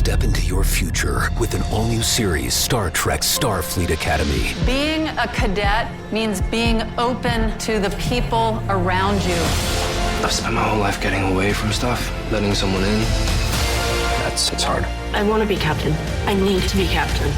Step into your future with an all-new series, Star Trek Starfleet Academy. Being a cadet means being open to the people around you. I've spent my whole life getting away from stuff, letting someone in. It's hard. I want to be captain. I need to be captain.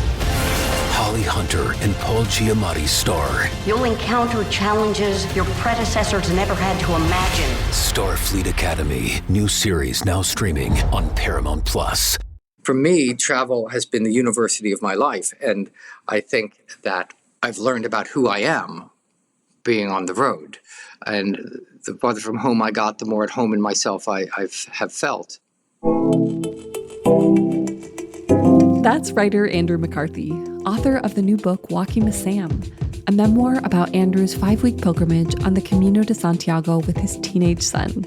Holly Hunter and Paul Giamatti's star. You'll encounter challenges your predecessors never had to imagine. Starfleet Academy. New series now streaming on Paramount Plus. For me, travel has been the university of my life. And I think that I've learned about who I am being on the road. And the farther from home I got, the more at home in myself I have felt. That's writer Andrew McCarthy, author of the new book Walking with Sam, a memoir about Andrew's 5-week pilgrimage on the Camino de Santiago with his teenage son.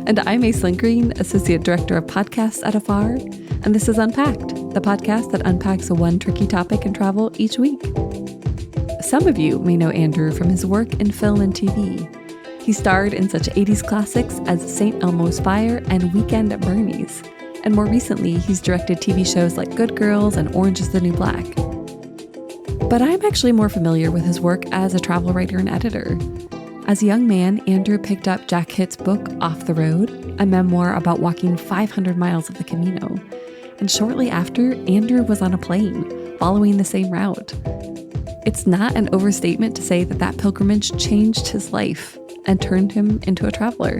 And I'm Aislinn Green, Associate Director of Podcasts at Afar, and this is Unpacked, the podcast that unpacks one tricky topic in travel each week. Some of you may know Andrew from his work in film and TV. He starred in such 80s classics as St. Elmo's Fire and Weekend at Bernie's. And more recently, he's directed TV shows like Good Girls and Orange is the New Black. But I'm actually more familiar with his work as a travel writer and editor. As a young man, Andrew picked up Jack Hitt's book, Off the Road, a memoir about walking 500 miles of the Camino. And shortly after, Andrew was on a plane, following the same route. It's not an overstatement to say that pilgrimage changed his life and turned him into a traveler.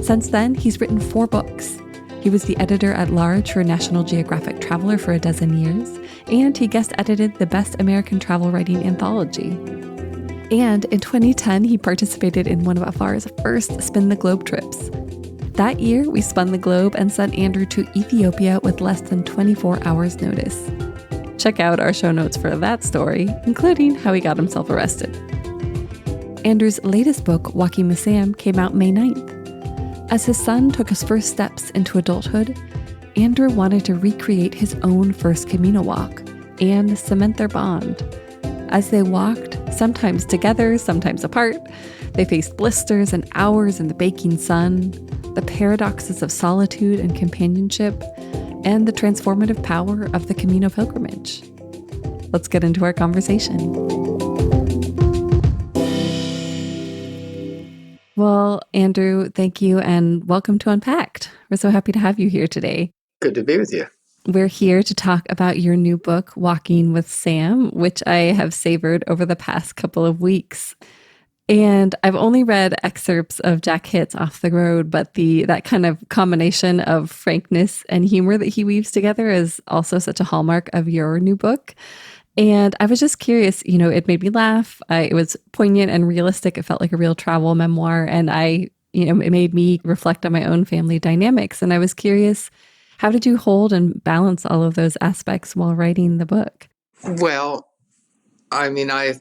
Since then, he's written 4 books. He was the editor-at-large for National Geographic Traveler for 12 years, and he guest-edited the Best American Travel Writing Anthology. And in 2010, he participated in one of Afar's first Spin the Globe trips. That year, we spun the globe and sent Andrew to Ethiopia with less than 24 hours' notice. Check out our show notes for that story, including how he got himself arrested. Andrew's latest book, Walking with Sam, came out May 9th. As his son took his first steps into adulthood, Andrew wanted to recreate his own first Camino walk and cement their bond. As they walked, sometimes together, sometimes apart, they faced blisters and hours in the baking sun, the paradoxes of solitude and companionship, and the transformative power of the Camino pilgrimage. Let's get into our conversation. Well, Andrew, thank you and welcome to Unpacked. We're so happy to have you here today. Good to be with you. We're here to talk about your new book, Walking with Sam, which I have savored over the past couple of weeks. And I've only read excerpts of Jack Hitt's Off the Road, but that kind of combination of frankness and humor that he weaves together is also such a hallmark of your new book. And I was just curious, it made me laugh. It was poignant and realistic. It felt like a real travel memoir. And it made me reflect on my own family dynamics. And I was curious, how did you hold and balance all of those aspects while writing the book? Well, I've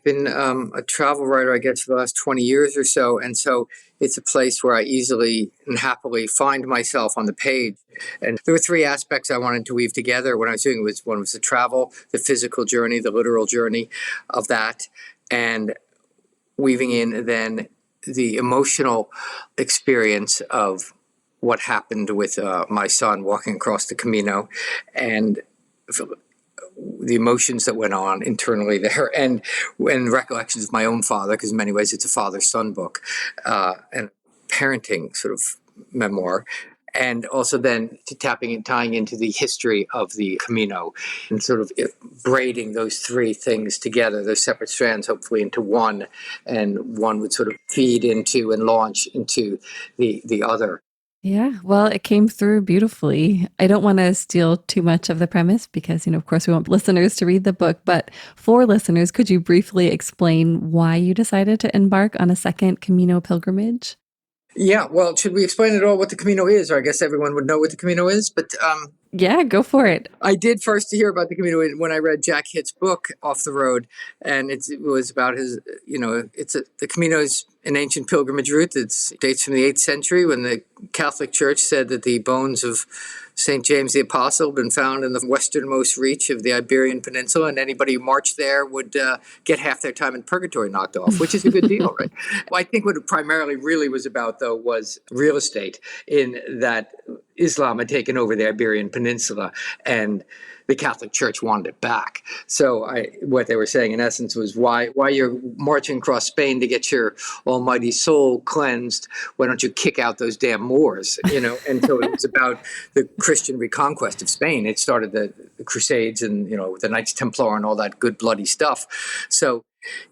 been a travel writer, I guess, for the last 20 years or so. And so it's a place where I easily and happily find myself on the page. And there were 3 aspects I wanted to weave together when I was doing it. One was the travel, the physical journey, the literal journey of that, and weaving in then the emotional experience of what happened with my son walking across the Camino and the emotions that went on internally there, and recollections of my own father, because in many ways it's a father-son book, and parenting sort of memoir, and also then tying into the history of the Camino and sort of braiding those 3 things together, those separate strands, hopefully into one, and one would sort of feed into and launch into the other. Yeah, well, it came through beautifully. I don't want to steal too much of the premise because, of course, we want listeners to read the book. But for listeners, could you briefly explain why you decided to embark on a second Camino pilgrimage? Yeah, well, should we explain at all what the Camino is? Or I guess everyone would know what the Camino is, but yeah, go for it. I did first hear about the Camino when I read Jack Hitt's book, Off the Road, and it was about his, the Camino is an ancient pilgrimage route that dates from the 8th century when the Catholic Church said that the bones of St. James the Apostle had been found in the westernmost reach of the Iberian Peninsula, and anybody who marched there would get half their time in purgatory knocked off, which is a good deal, right? Well, I think what it primarily really was about, though, was real estate, in that Islam had taken over the Iberian Peninsula, and the Catholic Church wanted it back. So what they were saying in essence was, why you're marching across Spain to get your almighty soul cleansed, why don't you kick out those damn Moors, And so it was about the Christian reconquest of Spain. It started the Crusades and, the Knights Templar and all that good bloody stuff. So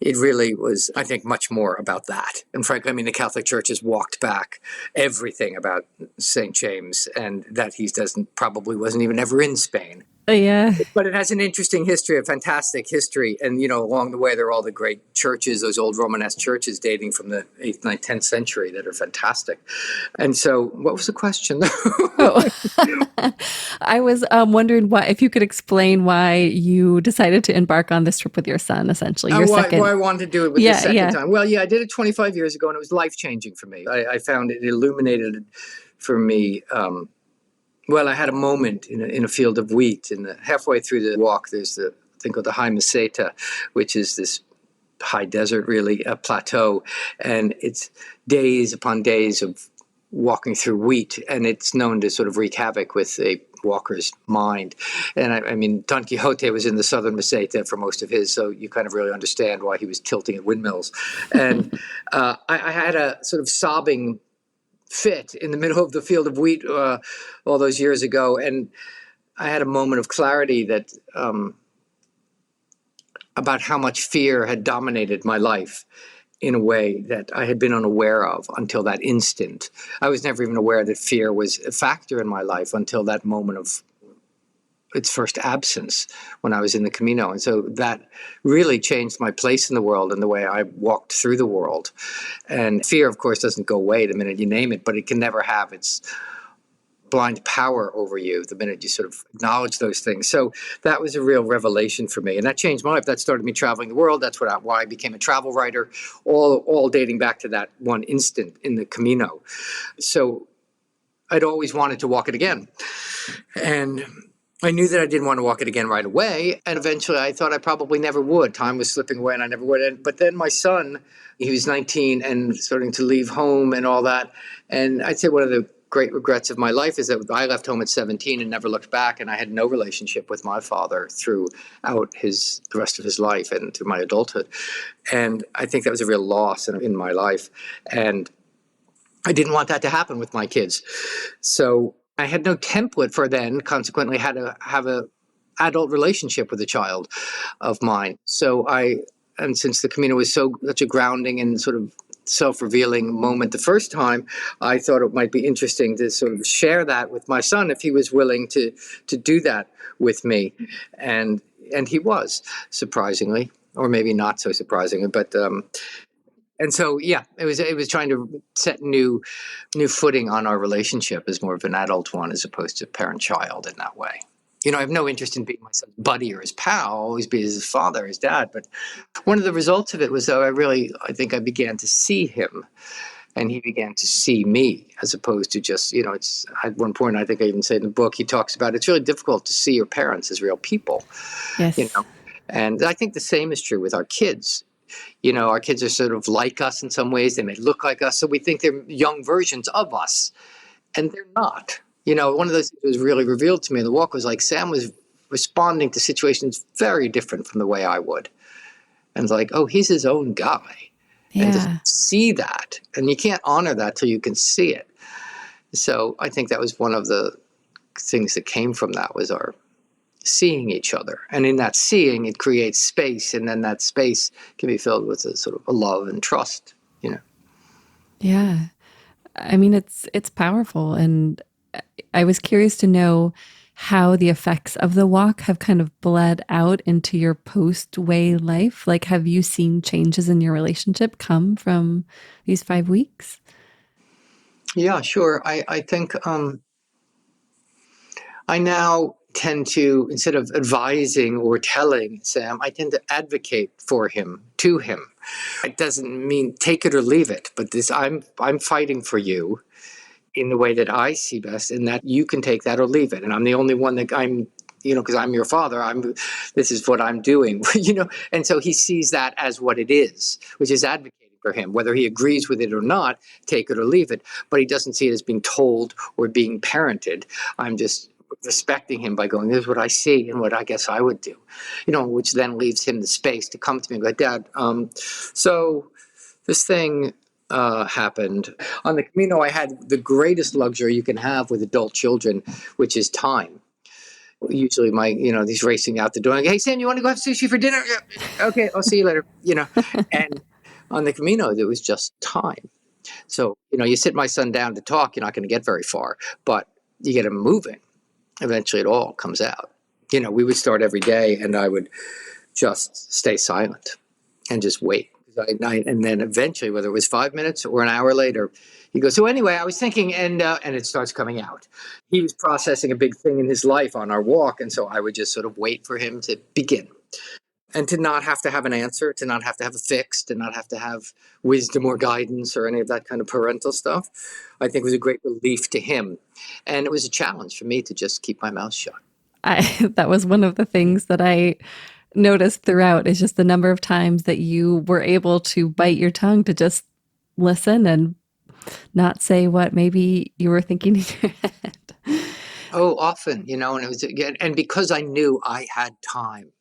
it really was, I think, much more about that. And frankly, the Catholic Church has walked back everything about St. James, and that he probably wasn't even ever in Spain. Yeah. But it has an interesting history, a fantastic history. And, along the way, there are all the great churches, those old Romanesque churches dating from the 8th, 9th, 10th century that are fantastic. And so what was the question? I was wondering if you could explain why you decided to embark on this trip with your son, essentially. Why I wanted to do it with the second time. Well, I did it 25 years ago, and it was life-changing for me. I found it illuminated for me. I had a moment in a field of wheat, and halfway through the walk, there's the thing called the High Meseta, which is this high desert, really, a plateau, and it's days upon days of walking through wheat, and it's known to sort of wreak havoc with a walker's mind. And Don Quixote was in the southern Meseta for most of his, so you kind of really understand why he was tilting at windmills. And I had a sort of sobbing fit in the middle of the field of wheat all those years ago, and I had a moment of clarity that about how much fear had dominated my life in a way that I had been unaware of until that instant. I was never even aware that fear was a factor in my life until that moment of its first absence when I was in the Camino. And so that really changed my place in the world and the way I walked through the world. And fear, of course, doesn't go away the minute you name it, but it can never have its blind power over you the minute you sort of acknowledge those things. So that was a real revelation for me. And that changed my life. That started me traveling the world. That's why I became a travel writer, all dating back to that one instant in the Camino. So I'd always wanted to walk it again. And I knew that I didn't want to walk it again right away. And eventually I thought I probably never would. Time was slipping away and I never would. But then my son, he was 19 and starting to leave home and all that. And I'd say one of the great regrets of my life is that I left home at 17 and never looked back. And I had no relationship with my father throughout the rest of his life and through my adulthood. And I think that was a real loss in my life. And I didn't want that to happen with my kids. So I had no template for then, consequently had to have an adult relationship with a child of mine. And since the Camino was such a grounding and sort of self-revealing moment the first time, I thought it might be interesting to sort of share that with my son if he was willing to do that with me. And he was, surprisingly, or maybe not so surprisingly, but and so, it was trying to set new footing on our relationship as more of an adult one as opposed to parent-child in that way. I have no interest in being my son's buddy or his pal. I'll always be his father, his dad. But one of the results of it was, though, I think I began to see him and he began to see me as opposed to just, it's at one point, I think I even say in the book, he talks about it's really difficult to see your parents as real people. Yes. And I think the same is true with our kids. Our kids are sort of like us in some ways. They may look like us. So we think they're young versions of us. And they're not. One of those things that was really revealed to me in the walk was like Sam was responding to situations very different from the way I would. And it's like, oh, he's his own guy. Yeah. And to see that. And you can't honor that till you can see it. So I think that was one of the things that came from that was our seeing each other. And in that seeing, it creates space. And then that space can be filled with a sort of a love and trust, Yeah. It's powerful. And I was curious to know how the effects of the walk have kind of bled out into your post-way life. Like, have you seen changes in your relationship come from these 5 weeks? Yeah, sure. I think I now tend to, instead of advising or telling Sam, I tend to advocate for him, to him. It doesn't mean take it or leave it, but I'm fighting for you in the way that I see best, and that you can take that or leave it. And I'm the only one that because I'm your father, this is what I'm doing, And so he sees that as what it is, which is advocating for him. Whether he agrees with it or not, take it or leave it. But he doesn't see it as being told or being parented. I'm just respecting him by going, this is what I see and what I guess I would do, which then leaves him the space to come to me and go, Dad, so this thing happened. On the Camino, I had the greatest luxury you can have with adult children, which is time. Usually he's racing out the door. Hey, Sam, you want to go have sushi for dinner? Yeah. Okay, I'll see you later. And on the Camino, it was just time. So, you sit my son down to talk, you're not going to get very far, but you get him moving. Eventually it all comes out. We would start every day and I would just stay silent and just wait. And then eventually, whether it was 5 minutes or an hour later, he goes, so anyway, I was thinking, and it starts coming out. He was processing a big thing in his life on our walk. And so I would just sort of wait for him to begin and to not have to have an answer, to not have to have a fix, to not have to have wisdom or guidance or any of that kind of parental stuff. I think was a great relief to him. And it was a challenge for me to just keep my mouth shut. That was one of the things that I noticed throughout, is just the number of times that you were able to bite your tongue to just listen and not say what maybe you were thinking in your head. Oh, often, and it was, and because I knew I had time.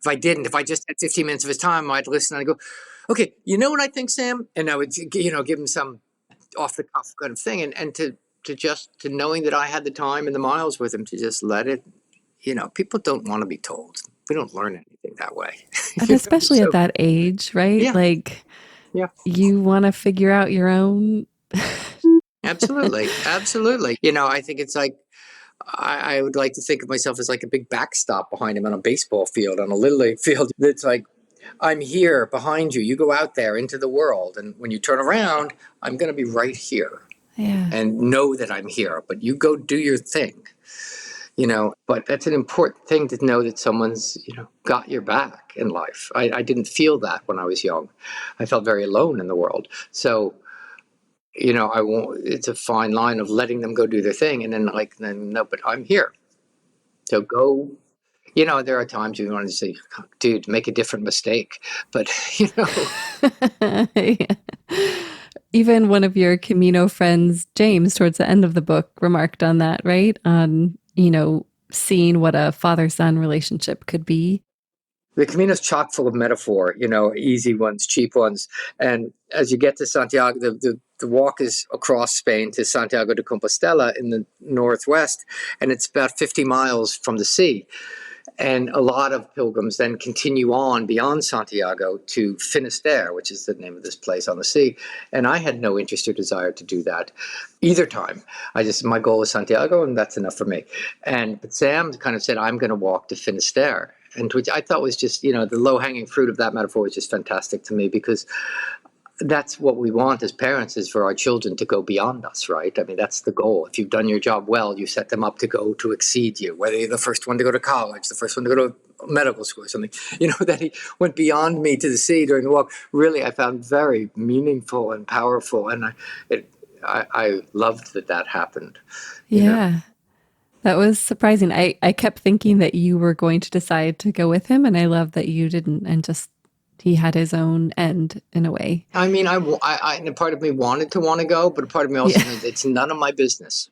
If I just had 15 minutes of his time, I'd listen and I'd go, okay, you know what I think, Sam? And I would, give him some off the cuff kind of thing. And to knowing that I had the time and the miles with him to just let it, people don't want to be told. We don't learn anything that way. And especially at that age, right? Yeah. You want to figure out your own. Absolutely. Absolutely. I think it's like, I would like to think of myself as like a big backstop behind him on a baseball field, on a Little League field. It's like, I'm here behind you. You go out there into the world. And when you turn around, I'm going to be right here. Yeah. And know that I'm here. But you go do your thing. But that's an important thing to know that someone's, got your back in life. I didn't feel that when I was young. I felt very alone in the world. So, it's a fine line of letting them go do their thing. And then no, but I'm here. So go, there are times you want to say, dude, make a different mistake. But, Yeah. Even one of your Camino friends, James, towards the end of the book, remarked on that, right? On, seeing what a father-son relationship could be. The Camino's chock full of metaphor, easy ones, cheap ones. And as you get to Santiago, the walk is across Spain to Santiago de Compostela in the northwest, and it's about 50 miles from the sea. And a lot of pilgrims then continue on beyond Santiago to Finisterre, which is the name of this place on the sea. And I had no interest or desire to do that either time. My goal is Santiago, and that's enough for me. But Sam kind of said, I'm going to walk to Finisterre. And which I thought was just, the low-hanging fruit of that metaphor was just fantastic to me, because that's what we want as parents, is for our children to go beyond us, right? I mean, that's the goal. If you've done your job well, you set them up to go to exceed you, whether you're the first one to go to college, the first one to go to medical school or something. That he went beyond me to the sea during the walk, really I found very meaningful and powerful. And I loved that happened. Yeah. That was surprising. I kept thinking that you were going to decide to go with him, and I love that you didn't, and just he had his own end in a way. I mean, I part of me wanted to go, but a part of me also said, it's none of my business.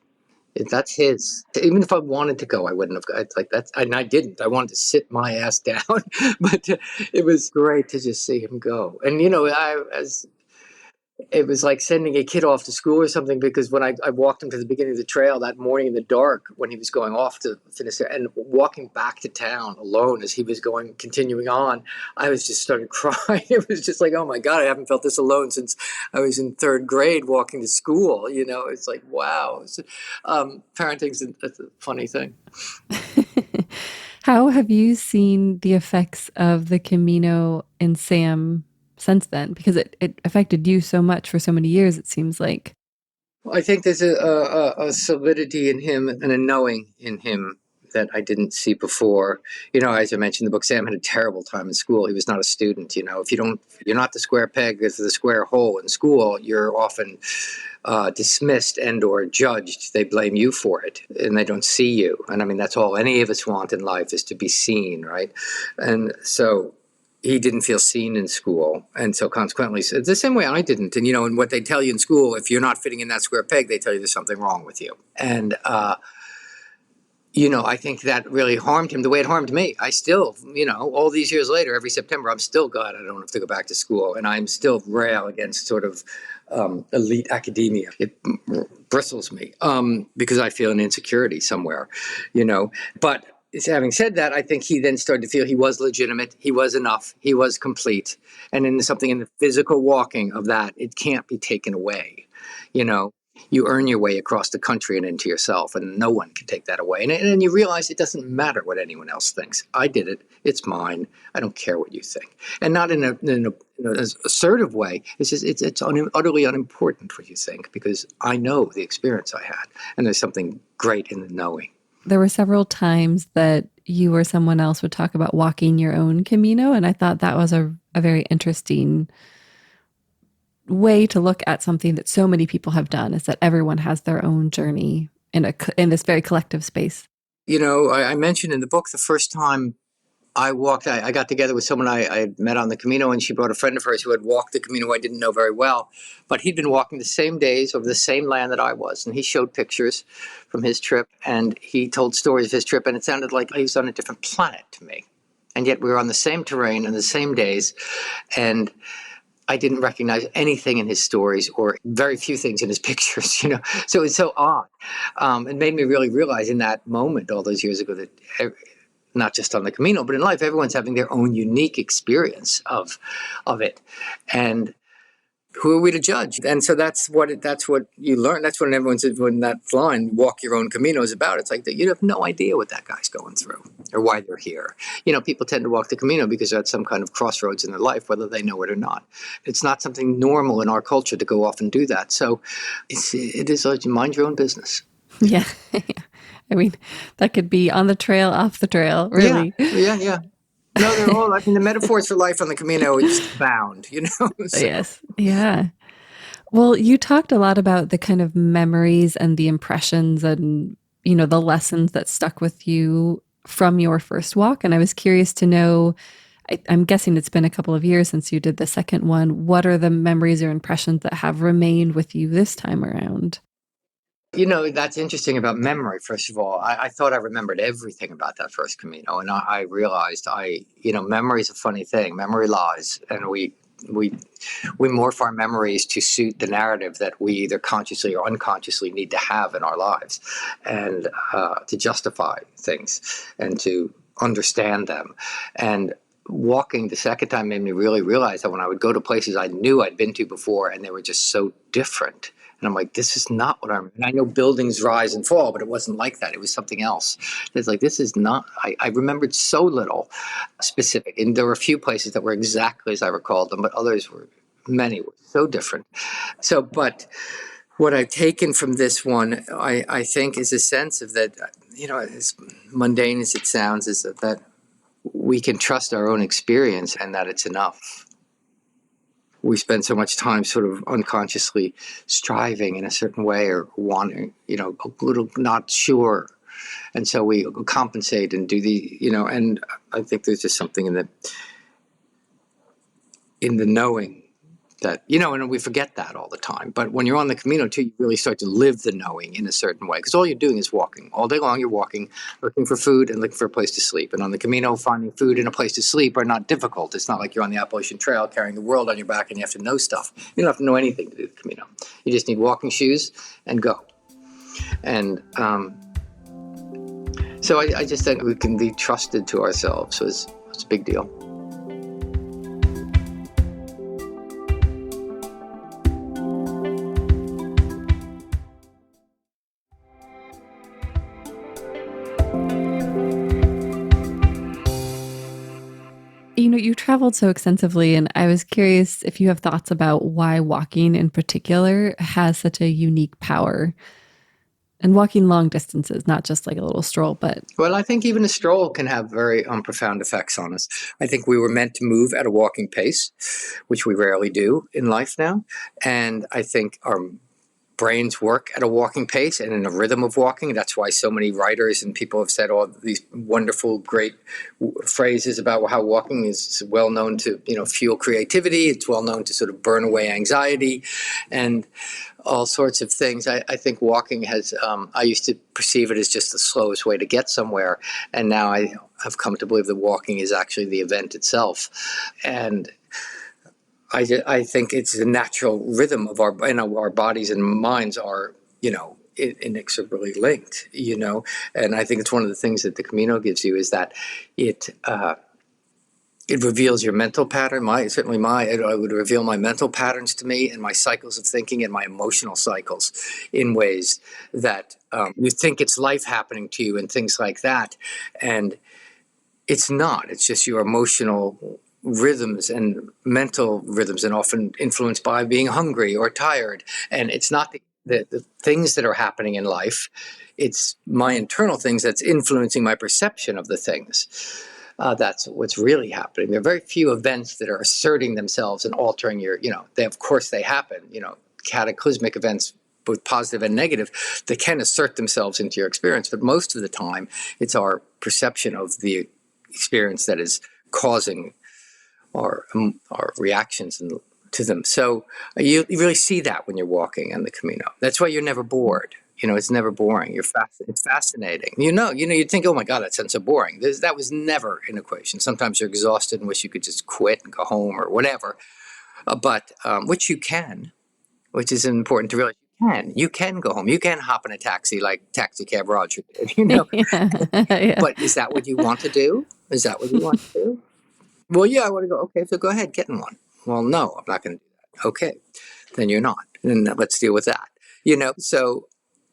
That's his. Even if I wanted to go, I wouldn't have. It's like that's, and I didn't. I wanted to sit my ass down, but it was great to just see him go. And it was like sending a kid off to school or something, because when I walked him to the beginning of the trail that morning in the dark when he was going off to finish there, and walking back to town alone as he was continuing on, I was just started crying. It was just like, oh my God, I haven't felt this alone since I was in third grade walking to school. It's like, wow. Parenting's a funny thing. How have you seen the effects of the Camino in Sam since then? Because it affected you so much for so many years, it seems like. I think there's a solidity in him and a knowing in him that I didn't see before. As I mentioned in the book, Sam had a terrible time in school. He was not a student. If you're not the square peg is the square hole in school, you're often dismissed and or judged. They blame you for it, and they don't see you. And I mean, that's all any of us want in life, is to be seen, right? And so he didn't feel seen in school. And so consequently, it's the same way I didn't. And, and what they tell you in school, if you're not fitting in that square peg, they tell you there's something wrong with you. And, I think that really harmed him the way it harmed me. I still, all these years later, every September, I'm still glad I don't have to go back to school. And I'm still rail against sort of elite academia. It bristles me because I feel an insecurity somewhere, But having said that, I think he then started to feel he was legitimate, he was enough, he was complete. And then something in the physical walking of that, it can't be taken away, You earn your way across the country and into yourself, and no one can take that away. And you realize it doesn't matter what anyone else thinks. I did it. It's mine. I don't care what you think. And not in an assertive way. It's just it's utterly unimportant what you think, because I know the experience I had, and there's something great in the knowing. There were several times that you or someone else would talk about walking your own Camino, and I thought that was a very interesting way to look at something that so many people have done, is that everyone has their own journey in this very collective space. I mentioned in the book the first time I walked, I got together with someone I had met on the Camino, and she brought a friend of hers who had walked the Camino I didn't know very well, but he'd been walking the same days over the same land that I was, and he showed pictures from his trip, and he told stories of his trip, and it sounded like he was on a different planet to me, and yet we were on the same terrain and the same days, and I didn't recognize anything in his stories, or very few things in his pictures, So it's so odd. It made me really realize in that moment all those years ago that not just on the Camino, but in life, everyone's having their own unique experience of it. And who are we to judge? And so that's what you learn. That's when everyone says, when that line, walk your own Camino, is about. It's like that you have no idea what that guy's going through or why they're here. People tend to walk the Camino because they're at some kind of crossroads in their life, whether they know it or not. It's not something normal in our culture to go off and do that. So it is like, mind your own business. Yeah. I mean, that could be on the trail, off the trail, really. Yeah. No, they're all, the metaphors for life on the Camino is bound, So. Yes. Yeah. Well, you talked a lot about the kind of memories and the impressions and, the lessons that stuck with you from your first walk. And I was curious to know, I'm guessing it's been a couple of years since you did the second one. What are the memories or impressions that have remained with you this time around? That's interesting about memory. First of all, I thought I remembered everything about that first Camino, and I realized memory is a funny thing. Memory lies, and we morph our memories to suit the narrative that we either consciously or unconsciously need to have in our lives, and to justify things and to understand them. And walking the second time made me really realize that when I would go to places I knew I'd been to before, and they were just so different. And I'm like, this is not what and I know buildings rise and fall, but it wasn't like that. It was something else. It's like, this is not, I remembered so little specific. And there were a few places that were exactly as I recalled them, but many were so different. So, but what I've taken from this one, I think, is a sense of that, as mundane as it sounds, is that we can trust our own experience and that it's enough. We spend so much time sort of unconsciously striving in a certain way or wanting, a little not sure. And so we compensate and do and I think there's just something in the knowing that, and we forget that all the time. But when you're on the Camino too, you really start to live the knowing in a certain way, because all you're doing is walking. All day long you're walking, looking for food and looking for a place to sleep. And on the Camino, finding food and a place to sleep are not difficult. It's not like you're on the Appalachian Trail carrying the world on your back and you have to know stuff. You don't have to know anything to do the Camino. You just need walking shoes and go. And so I just think we can be trusted to ourselves. So it's a big deal. You traveled so extensively, and I was curious if you have thoughts about why walking in particular has such a unique power. And walking long distances, not just like a little stroll, but... Well, I think even a stroll can have very profound effects on us. I think we were meant to move at a walking pace, which we rarely do in life now. And I think our brains work at a walking pace and in a rhythm of walking. That's why so many writers and people have said all these wonderful, great phrases about how walking is well known to, fuel creativity. It's well known to sort of burn away anxiety and all sorts of things. I think walking has, I used to perceive it as just the slowest way to get somewhere. And now I have come to believe that walking is actually the event itself. And I think it's a natural rhythm of our bodies and minds are, inexorably linked, and I think it's one of the things that the Camino gives you is that it reveals your mental pattern. It would reveal my mental patterns to me and my cycles of thinking and my emotional cycles in ways that you think it's life happening to you and things like that. And it's not, it's just your emotional rhythms and mental rhythms, and often influenced by being hungry or tired. And it's not the things that are happening in life, it's my internal things that's influencing my perception of the things. That's what's really happening. There are very few events that are asserting themselves and altering your, of course they happen, cataclysmic events, both positive and negative, they can assert themselves into your experience. But most of the time, it's our perception of the experience that is causing our reactions to them. So you really see that when you're walking on the Camino. That's why you're never bored. It's never boring. It's fascinating. You'd think, oh my God, that sounds so boring. That was never an equation. Sometimes you're exhausted and wish you could just quit and go home or whatever. But which you can, which is important to realize. You can go home. You can hop in a taxi like Taxi Cab Roger did, Yeah. But is that what you want to do? Is that what you want to do? Well, yeah, I want to go. Okay, so go ahead, get in one. Well, no, I'm not going to do that. Okay, then you're not. Then let's deal with that. So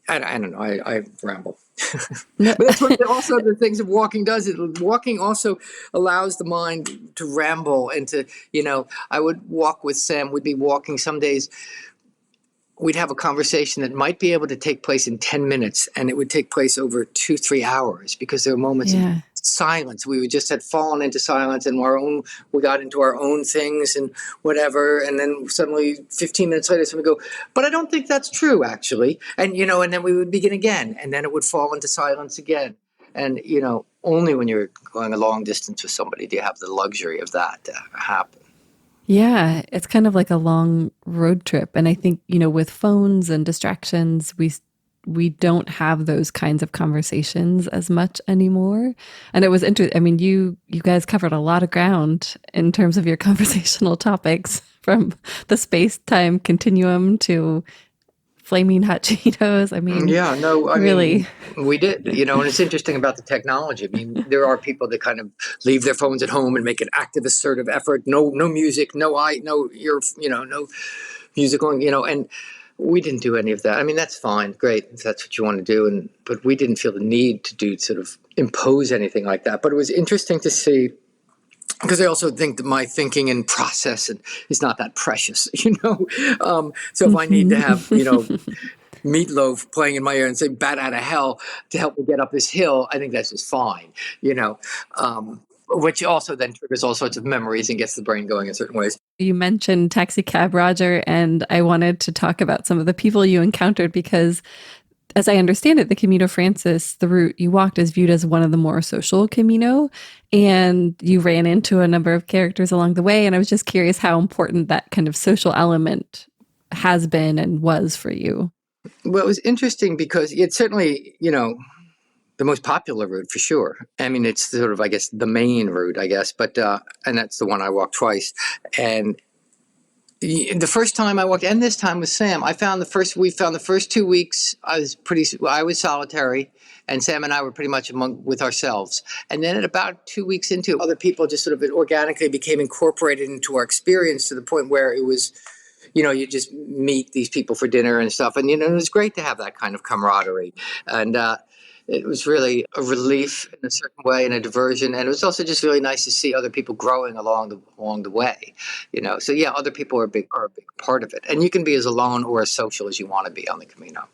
I don't know. I ramble. No. But that's what also the things of walking does. Walking also allows the mind to ramble and to, I would walk with Sam. We'd be walking some days. We'd have a conversation that might be able to take place in 10 minutes, and it would take place over 2-3 hours because there were moments of silence. We would just had fallen into silence, and we got into our own things and whatever. And then suddenly 15 minutes later, someone would go, but I don't think that's true, actually. And, and then we would begin again, and then it would fall into silence again. And, only when you're going a long distance with somebody do you have the luxury of that to happen. Yeah, it's kind of like a long road trip. And I think, with phones and distractions, we don't have those kinds of conversations as much anymore. And it was interesting. I mean, you guys covered a lot of ground in terms of your conversational topics, from the space-time continuum to flaming hot Cheetos. I mean, really. We did, and it's interesting about the technology. I mean, there are people that kind of leave their phones at home and make an active, assertive effort. No music, no music going, and we didn't do any of that. I mean, that's fine, great, if that's what you want to do. But we didn't feel the need to sort of impose anything like that. But it was interesting to see, because I also think that my thinking and process is not that precious, So if I need to have, Meatloaf playing in my ear and say "Bat out of hell" to help me get up this hill, I think that's just fine, which also then triggers all sorts of memories and gets the brain going in certain ways. You mentioned Taxi Cab Roger, and I wanted to talk about some of the people you encountered because, as I understand it, the Camino Frances, the route you walked, is viewed as one of the more social Camino, and you ran into a number of characters along the way. And I was just curious how important that kind of social element has been and was for you. Well, it was interesting because it's certainly, the most popular route for sure. I mean, it's sort of, I guess, the main route, I guess, but, and that's the one I walked twice. And the first time I walked, and this time with Sam, we found the first 2 weeks, I was solitary, and Sam and I were pretty much with ourselves. And then at about 2 weeks into it, other people just sort of organically became incorporated into our experience to the point where it was, you just meet these people for dinner and stuff. And, it was great to have that kind of camaraderie. And it was really a relief in a certain way and a diversion. And it was also just really nice to see other people growing along the way, So, yeah, other people are a big part of it. And you can be as alone or as social as you want to be on the Camino.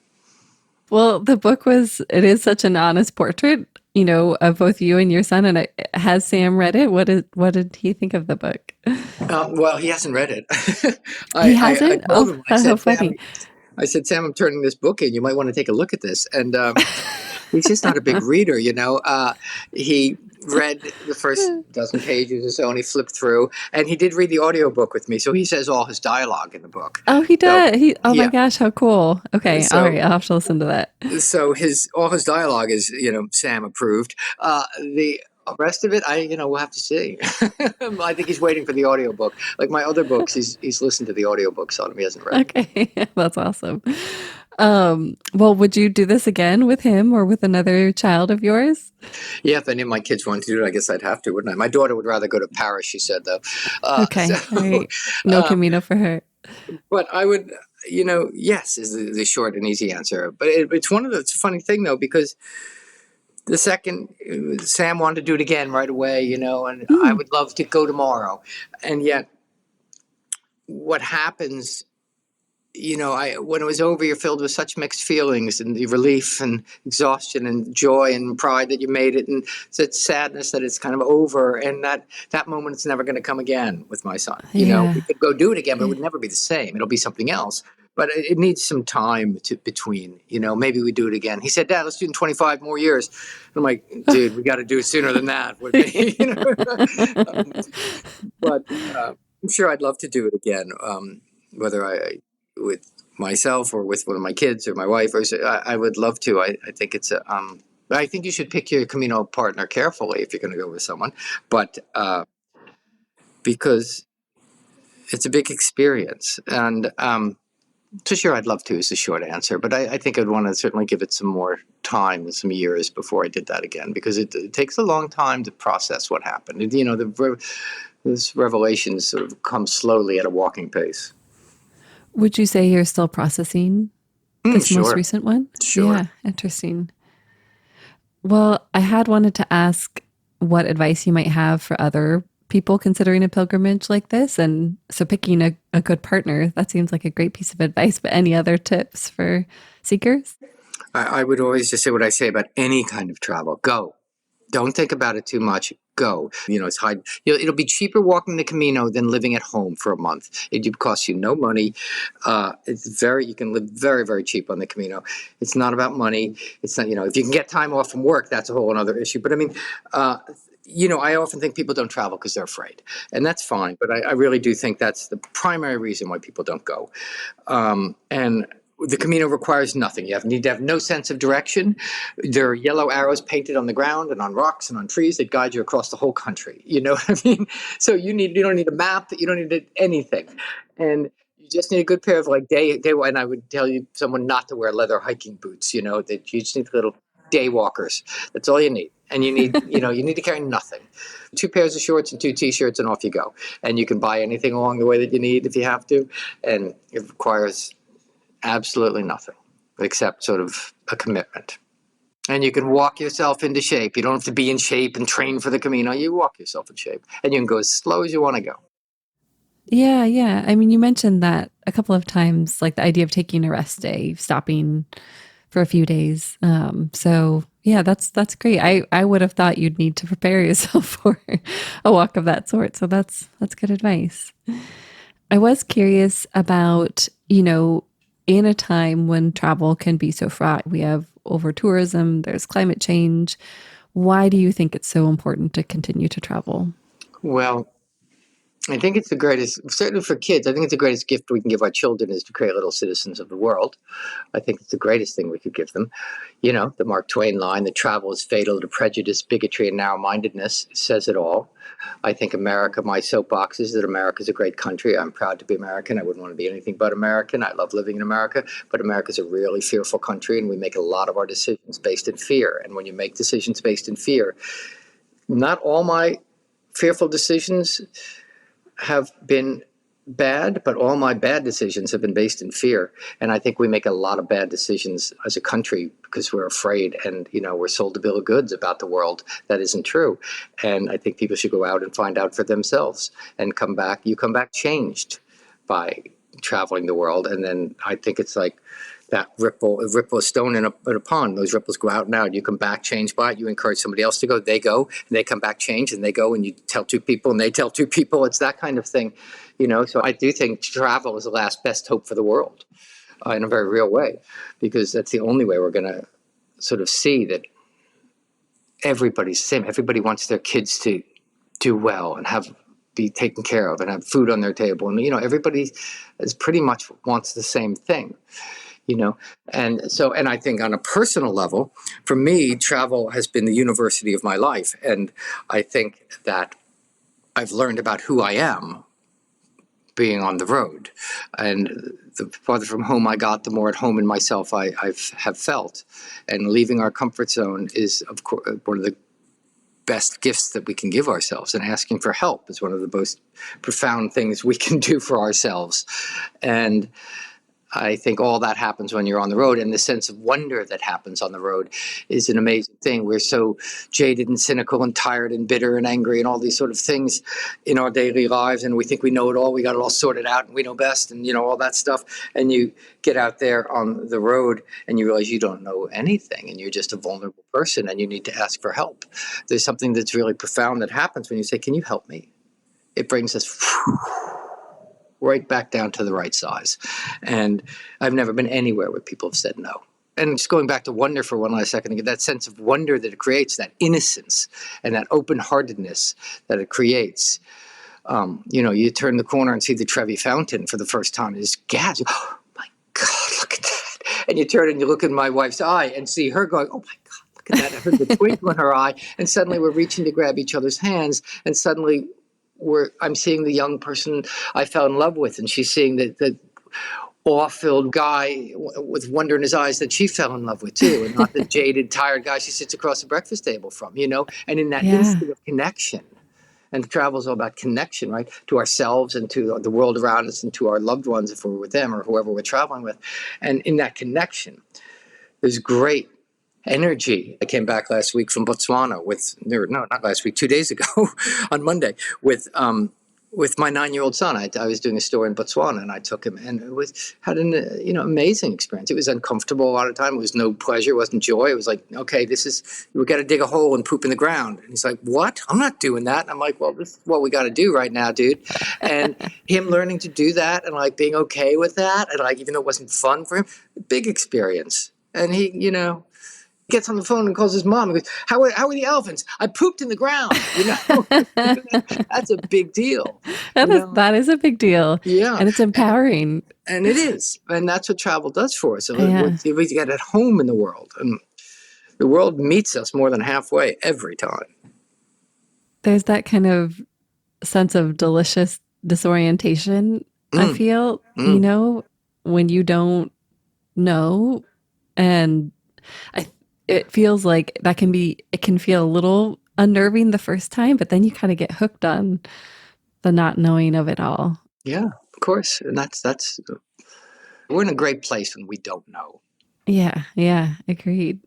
Well, the book it is such an honest portrait, of both you and your son. And has Sam read it? What did he think of the book? Well, he hasn't read it. He hasn't? I told him, I said, how funny. I said, Sam, I'm turning this book in. You might want to take a look at this. And he's just not a big reader, you know. He read the first dozen pages or so, and he flipped through. And he did read the audiobook with me, so he says all his dialogue in the book. Oh, he So, did. Oh my yeah. gosh, how cool. Okay, So- all right, I'll have to listen to that. So all his dialogue is, Sam approved. The rest of it, we'll have to see. I think he's waiting for the audiobook. Like my other books, he's listened to the audiobooks on them. He hasn't read them. Okay, that's awesome. Well, would you do this again with him or with another child of yours? Yeah, if any of my kids wanted to do it, I guess I'd have to, wouldn't I? My daughter would rather go to Paris, she said, though. Okay, all right. No Camino for her. But I would, yes is the short and easy answer. But it's a funny thing, though, because the second Sam wanted to do it again right away, and I would love to go tomorrow. And yet what happens, when it was over, you're filled with such mixed feelings and the relief and exhaustion and joy and pride that you made it, and such sadness that it's kind of over, and that moment is never going to come again with my son. Yeah. We could go do it again, but it would never be the same. It'll be something else. But it needs some time between, maybe we do it again. He said, Dad, let's do it in 25 more years. And I'm like, dude, we got to do it sooner than that. But I'm sure I'd love to do it again, whether with myself or with one of my kids or my wife, I would love to. I think it's I think you should pick your Camino partner carefully if you're going to go with someone, but because it's a big experience, and so sure, I'd love to is the short answer, but I think I'd want to certainly give it some more time and some years before I did that again, because it takes a long time to process what happened. Those revelations sort of come slowly at a walking pace. Would you say you're still processing this Sure. most recent one? Sure. Yeah, interesting. Well, I had wanted to ask what advice you might have for other people considering a pilgrimage like this. And so picking a good partner, that seems like a great piece of advice, but any other tips for seekers? I would always just say what I say about any kind of travel. Go. Don't think about it too much. Go. It's high. It'll be cheaper walking the Camino than living at home for a month. It would cost you no money. You can live very, very cheap on the Camino. It's not about money. It's not, if you can get time off from work, that's a whole other issue. But I mean, I often think people don't travel because they're afraid, and that's fine. But I really do think that's the primary reason why people don't go. And the Camino requires nothing. You need to have no sense of direction. There are yellow arrows painted on the ground and on rocks and on trees that guide you across the whole country. You know what I mean? So you don't need a map. You don't need anything. And you just need a good pair of and I would tell someone not to wear leather hiking boots, that you just need little day walkers. That's all you need. And you need, you need to carry nothing. 2 pairs of shorts and 2 T-shirts, and off you go. And you can buy anything along the way that you need if you have to. And it requires absolutely nothing except sort of a commitment. And you can walk yourself into shape. You don't have to be in shape and train for the Camino. You walk yourself in shape, and you can go as slow as you want to go. Yeah. I mean, you mentioned that a couple of times, like the idea of taking a rest day, stopping for a few days. So yeah, that's great. I would have thought you'd need to prepare yourself for a walk of that sort. So that's good advice. I was curious about, in a time when travel can be so fraught, we have over tourism, there's climate change. Why do you think it's so important to continue to travel? Well, I think it's the greatest, certainly for kids, I think it's the greatest gift we can give our children is to create little citizens of the world. I think it's the greatest thing we could give them. The Mark Twain line, that travel is fatal to prejudice, bigotry, and narrow-mindedness, says it all. I think America, my soapbox is that America is a great country. I'm proud to be American. I wouldn't want to be anything but American. I love living in America. But America is a really fearful country, and we make a lot of our decisions based in fear. And when you make decisions based in fear, not all my fearful decisions have been bad, but all my bad decisions have been based in fear. And I think we make a lot of bad decisions as a country because we're afraid, and we're sold a bill of goods about the world that isn't true. And I think people should go out and find out for themselves and come back. You come back changed by traveling the world. And then I think it's like that ripple a stone in a pond. Those ripples go out and out. You come back changed by it. You encourage somebody else to go. They go, and they come back changed, and they go, and you tell 2 people, and they tell 2 people. It's that kind of thing, So I do think travel is the last best hope for the world. in a very real way, because that's the only way we're going to sort of see that everybody's the same. Everybody wants their kids to do well and be taken care of and have food on their table. And, everybody is pretty much wants the same thing, And I think on a personal level, for me, travel has been the university of my life. And I think that I've learned about who I am being on the road. And the farther from home I got, the more at home in myself I have felt. And leaving our comfort zone is, of course, one of the best gifts that we can give ourselves. And asking for help is one of the most profound things we can do for ourselves. And I think all that happens when you're on the road, and the sense of wonder that happens on the road is an amazing thing. We're so jaded and cynical and tired and bitter and angry and all these sort of things in our daily lives, and we think we know it all, we got it all sorted out, and we know best, and all that stuff. And you get out there on the road and you realize you don't know anything, and you're just a vulnerable person, and you need to ask for help. There's something that's really profound that happens when you say, "Can you help me?" It brings us right back down to the right size. And I've never been anywhere where people have said no. And just going back to wonder for one last second, that sense of wonder that it creates, that innocence and that open-heartedness that it creates. You turn the corner and see the Trevi Fountain for the first time, and just gasp, "Oh my God, look at that." And you turn and you look in my wife's eye and see her going, "Oh my God, look at that." I heard the twinkle in her eye, and suddenly we're reaching to grab each other's hands, and suddenly I'm seeing the young person I fell in love with, and she's seeing the awe-filled guy with wonder in his eyes that she fell in love with too, and not the jaded, tired guy she sits across the breakfast table from, and in that instant of connection. And travel is all about connection, right? To ourselves and to the world around us and to our loved ones if we're with them or whoever we're traveling with. And in that connection, there's great energy. I came back last week from Botswana not last week, 2 days ago on Monday with my 9-year-old son. I was doing a story in Botswana, and I took him, and had an amazing experience. It was uncomfortable a lot of the time. It was no pleasure. It wasn't joy. It was like, okay, we got to dig a hole and poop in the ground. And he's like, "What? I'm not doing that." And I'm like, "Well, this is what we got to do right now, dude." And him learning to do that and like being okay with that, and like even though it wasn't fun for him, big experience. And he, gets on the phone and calls his mom and goes, how are the elephants? "I pooped in the ground." That's a big deal. That is a big deal. Yeah. And it's empowering. And it is. And that's what travel does for us. We get at home in the world. And the world meets us more than halfway every time. There's that kind of sense of delicious disorientation, I feel, when you don't know. And it feels like it can feel a little unnerving the first time, but then you kind of get hooked on the not knowing of it all. Yeah, of course. And that's we're in a great place when we don't know. Yeah, agreed.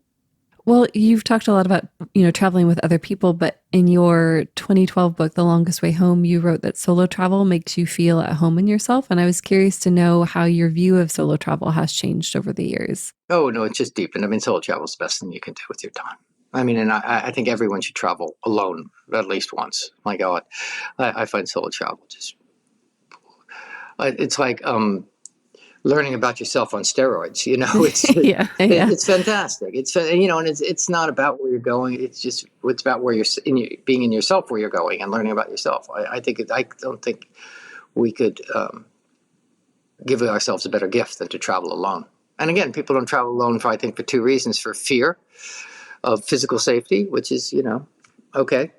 Well, you've talked a lot about, traveling with other people, but in your 2012 book, The Longest Way Home, you wrote that solo travel makes you feel at home in yourself. And I was curious to know how your view of solo travel has changed over the years. Oh, no, it's just deepened. I mean, solo travel is the best thing you can do with your time. I mean, and I think everyone should travel alone at least once. My God, I find solo travel just, it's like, learning about yourself on steroids, It's fantastic. And it's not about where you're going. It's about where being in yourself, where you're going, and learning about yourself. I don't think we could give ourselves a better gift than to travel alone. And again, people don't travel alone for 2 reasons: for fear of physical safety, which is okay,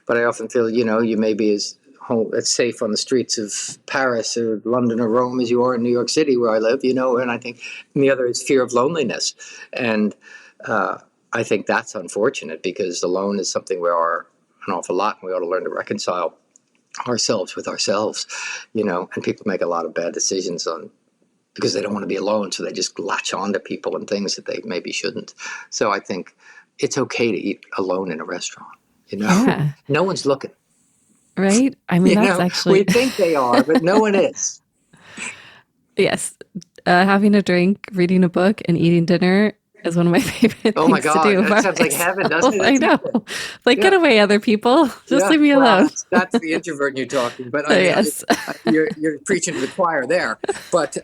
but I often feel you may be as safe on the streets of Paris or London or Rome as you are in New York City, where I live, and I think the other is fear of loneliness. And I think that's unfortunate, because alone is something we are an awful lot, and we ought to learn to reconcile ourselves with ourselves, and people make a lot of bad decisions because they don't want to be alone, so they just latch on to people and things that they maybe shouldn't. So I think it's okay to eat alone in a restaurant, Yeah. No one's looking. Right? I mean, that's actually... We think they are, but no one is. Yes. Having a drink, reading a book, and eating dinner is one of my favorite things to do. That sounds like heaven, doesn't it? I know. Get away, other people. Just leave me alone. That's the introvert you're talking. But yes. you're preaching to the choir there. But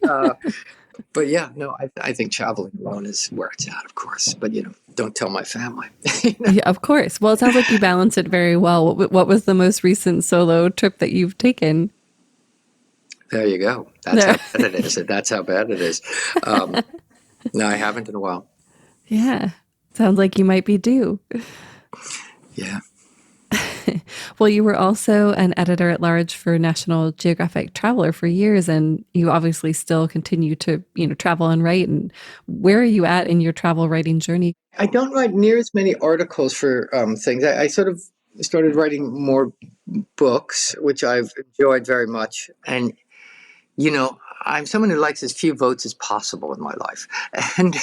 But yeah, no, I think traveling alone is where it's at, of course. But, don't tell my family. Yeah, of course. Well, it sounds like you balance it very well. What was the most recent solo trip that you've taken? There you go. That's how bad it is. That's how bad it is. No, I haven't in a while. Yeah. Sounds like you might be due. Yeah. Well, you were also an editor at large for National Geographic Traveler for years, and you obviously still continue to, travel and write. And where are you at in your travel writing journey? I don't write near as many articles for things. I sort of started writing more books, which I've enjoyed very much. And, I'm someone who likes as few votes as possible in my life. And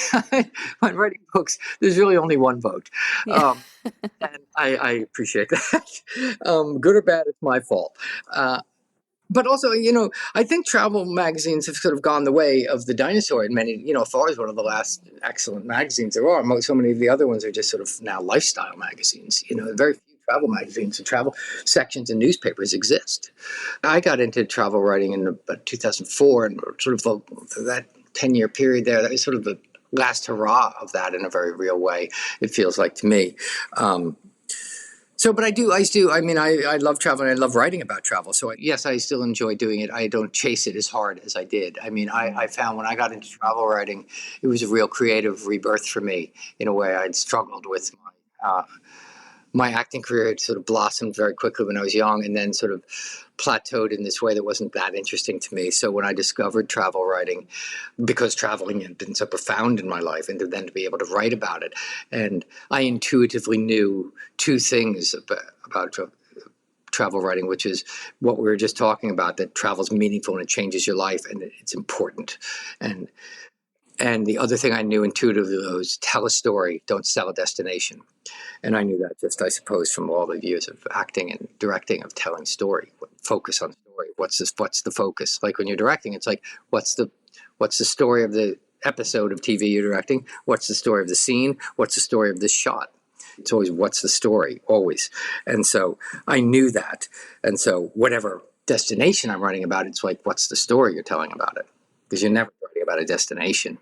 when writing books, there's really only one vote. Yeah. And I appreciate that. Good or bad, it's my fault. But also, I think travel magazines have sort of gone the way of the dinosaur in many, Afar is one of the last excellent magazines there are. So many of the other ones are just sort of now lifestyle magazines. Very few travel magazines and travel sections in newspapers exist. I got into travel writing in about 2004, and sort of that 10-year period there, that was sort of the last hurrah of that in a very real way, it feels like to me. But I love traveling. I love writing about travel. So yes, I still enjoy doing it. I don't chase it as hard as I did. I found when I got into travel writing, it was a real creative rebirth for me in a way. I'd struggled with my acting career had sort of blossomed very quickly when I was young, and then sort of plateaued in this way that wasn't that interesting to me. So when I discovered travel writing, because traveling had been so profound in my life, and then to be able to write about it, and I intuitively knew two things about travel writing, which is what we were just talking about, that travel is meaningful and it changes your life and it's important. And the other thing I knew intuitively was tell a story, don't sell a destination. And I knew that just, I suppose, from all the years of acting and directing, of telling story, focus on story. What's the focus? Like when you're directing, it's like, what's the story of the episode of TV you're directing? What's the story of the scene? What's the story of this shot? It's always, what's the story? Always. And so I knew that. And so whatever destination I'm writing about, it's like, what's the story you're telling about it? Because you're never writing about a destination.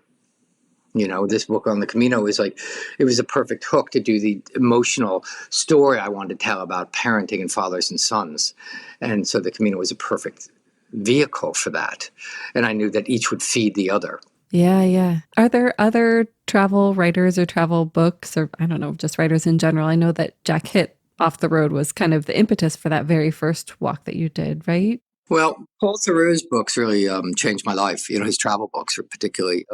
This book on the Camino is like, it was a perfect hook to do the emotional story I wanted to tell about parenting and fathers and sons. And so the Camino was a perfect vehicle for that. And I knew that each would feed the other. Yeah, yeah. Are there other travel writers or travel books, or I don't know, just writers in general? I know that Jack Hitt, Off the Road, was kind of the impetus for that very first walk that you did, right? Well, Paul Theroux's books really changed my life. His travel books are particularly.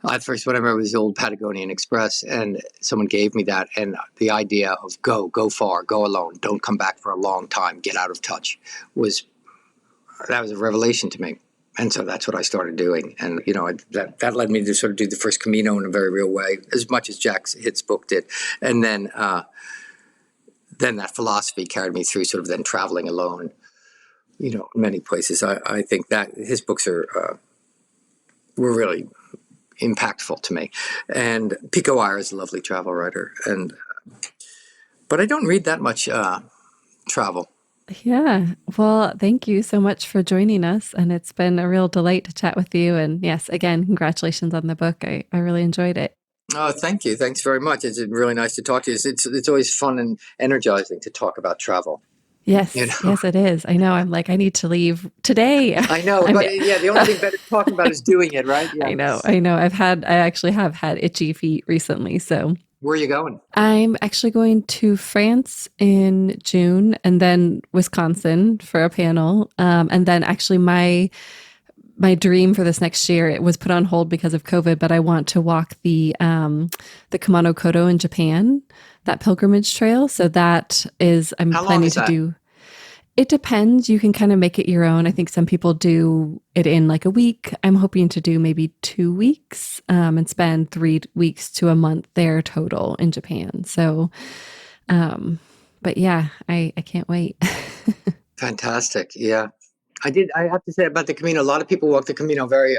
I first, when I remember, was the old Patagonian Express, and someone gave me that, and the idea of go far, go alone, don't come back for a long time, get out of touch, was a revelation to me. And so that's what I started doing. And, that led me to sort of do the first Camino in a very real way, as much as Jack Hitt's book did. And then that philosophy carried me through sort of then traveling alone, many places. I think that his books were really impactful to me. And Pico Iyer is a lovely travel writer. But I don't read that much travel. Yeah. Well, thank you so much for joining us. And it's been a real delight to chat with you. And yes, again, congratulations on the book. I really enjoyed it. Oh, thank you. Thanks very much. It's really nice to talk to you. It's always fun and energizing to talk about travel. Yes, yes, it is. I know. I'm like, I need to leave today. I know. But yeah, the only thing better talking about is doing it, right? Yeah. I know. I actually have had itchy feet recently. So where are you going? I'm actually going to France in June, and then Wisconsin for a panel. And then actually my dream for this next year, it was put on hold because of COVID, but I want to walk the Kumano Kodo in Japan, that pilgrimage trail. So that is, I'm planning to do. It depends. You can kind of make it your own. I think some people do it in like a week. I'm hoping to do maybe 2 weeks and spend 3 weeks to a month there total in Japan. So, but yeah, I can't wait. Fantastic. Yeah. I have to say about the Camino, a lot of people walk the Camino very,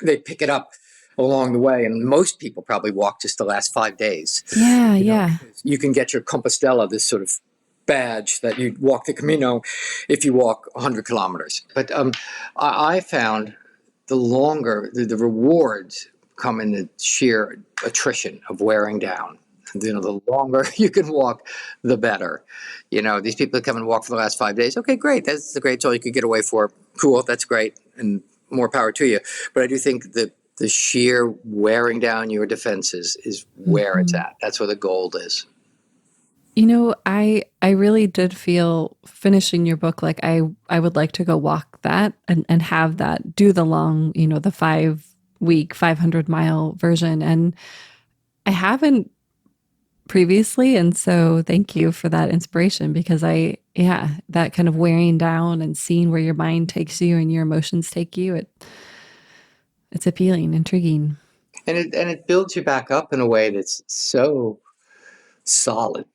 they pick it up along the way. And most people probably walk just the last 5 days. Yeah, yeah. You can get your Compostela, this sort of badge that you walk the Camino if you walk 100 kilometers. But I found the longer the rewards come in the sheer attrition of wearing down. The longer you can walk, the better. These people that come and walk for the last 5 days, okay, great. That's great. It's all you could get away for. Cool. That's great. And more power to you. But I do think that the sheer wearing down your defenses is where it's at. That's where the gold is. I really did feel finishing your book like I would like to go walk that and have that, do the long, the 5-week, 500-mile version. And I haven't previously. And so thank you for that inspiration, because that kind of wearing down and seeing where your mind takes you and your emotions take you, it's appealing, intriguing. And it builds you back up in a way that's so solid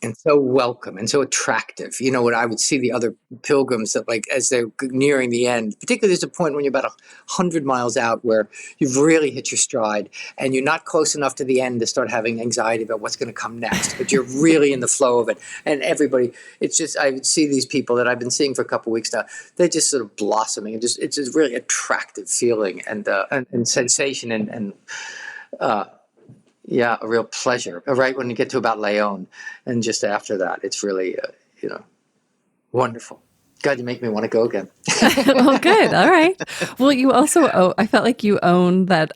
and so welcome and so attractive. What I would see the other pilgrims that, like, as they're nearing the end, particularly there's a point when you're about 100 miles out where you've really hit your stride and you're not close enough to the end to start having anxiety about what's going to come next, but you're really in the flow of it. And everybody, it's just, I would see these people that I've been seeing for a couple of weeks now, they're just sort of blossoming, and it's just really attractive feeling and sensation and a real pleasure, right when you get to about Leon. And just after that, it's really, wonderful. God, you make me want to go again. Well, good. All right. Well, you also I felt like you own that,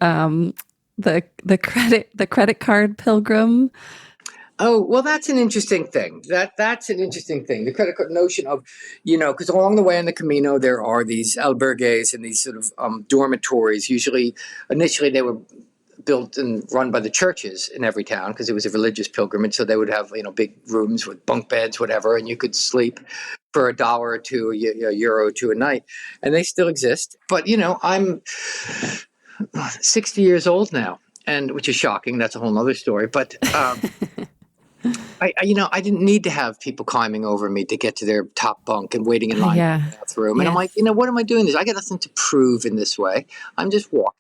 the credit card pilgrim. Oh, well, that's an interesting thing. That's an interesting thing. The credit card notion of, because along the way on the Camino, there are these albergues and these sort of dormitories. Initially, they were built and run by the churches in every town because it was a religious pilgrimage. So they would have, big rooms with bunk beds, whatever, and you could sleep for $1 or $2, €1 or $2 a night. And they still exist. But, I'm 60 years old now, and which is shocking. That's a whole other story. But I didn't need to have people climbing over me to get to their top bunk and waiting in line in the bathroom. And I'm like, what am I doing this? I got nothing to prove in this way. I'm just walking,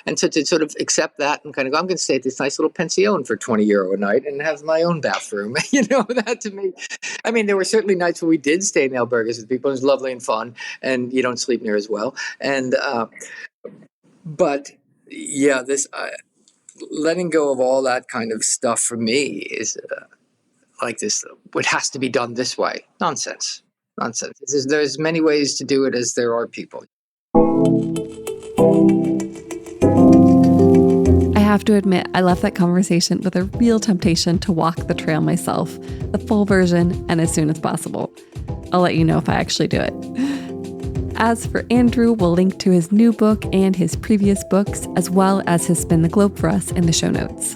and so to sort of accept that and kind of go, I'm going to stay at this nice little pension for €20 a night and have my own bathroom. That to me, there were certainly nights where we did stay in albergues with people. It was lovely and fun, and you don't sleep near as well. And, but yeah, letting go of all that kind of stuff for me is like this. It has to be done this way. Nonsense. There's many ways to do it as there are people. I have to admit, I left that conversation with a real temptation to walk the trail myself, the full version, and as soon as possible. I'll let you know if I actually do it. As for Andrew, we'll link to his new book and his previous books, as well as his Spin the Globe for Us in the show notes.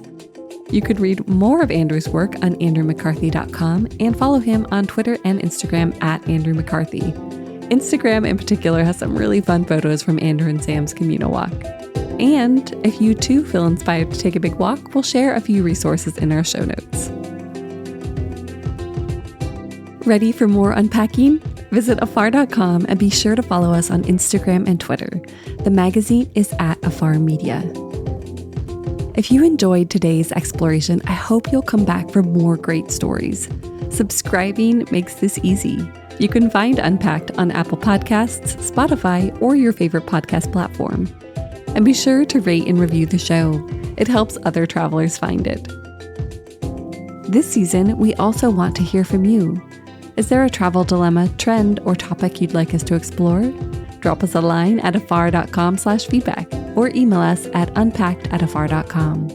You could read more of Andrew's work on andrewmccarthy.com and follow him on Twitter and Instagram at Andrew McCarthy. Instagram in particular has some really fun photos from Andrew and Sam's Camino walk. And if you too feel inspired to take a big walk, we'll share a few resources in our show notes. Ready for more unpacking? Visit afar.com and be sure to follow us on Instagram and Twitter. The magazine is at Afar Media. If you enjoyed today's exploration, I hope you'll come back for more great stories. Subscribing makes this easy. You can find Unpacked on Apple Podcasts, Spotify, or your favorite podcast platform. And be sure to rate and review the show. It helps other travelers find it. This season, we also want to hear from you. Is there a travel dilemma, trend, or topic you'd like us to explore? Drop us a line at afar.com/feedback or email us at unpacked@afar.com.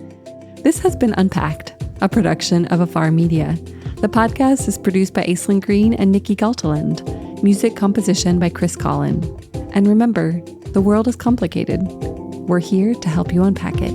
This has been Unpacked, a production of Afar Media. The podcast is produced by Aislinn Green and Nikki Galteland. Music composition by Chris Collin. And remember, the world is complicated. We're here to help you unpack it.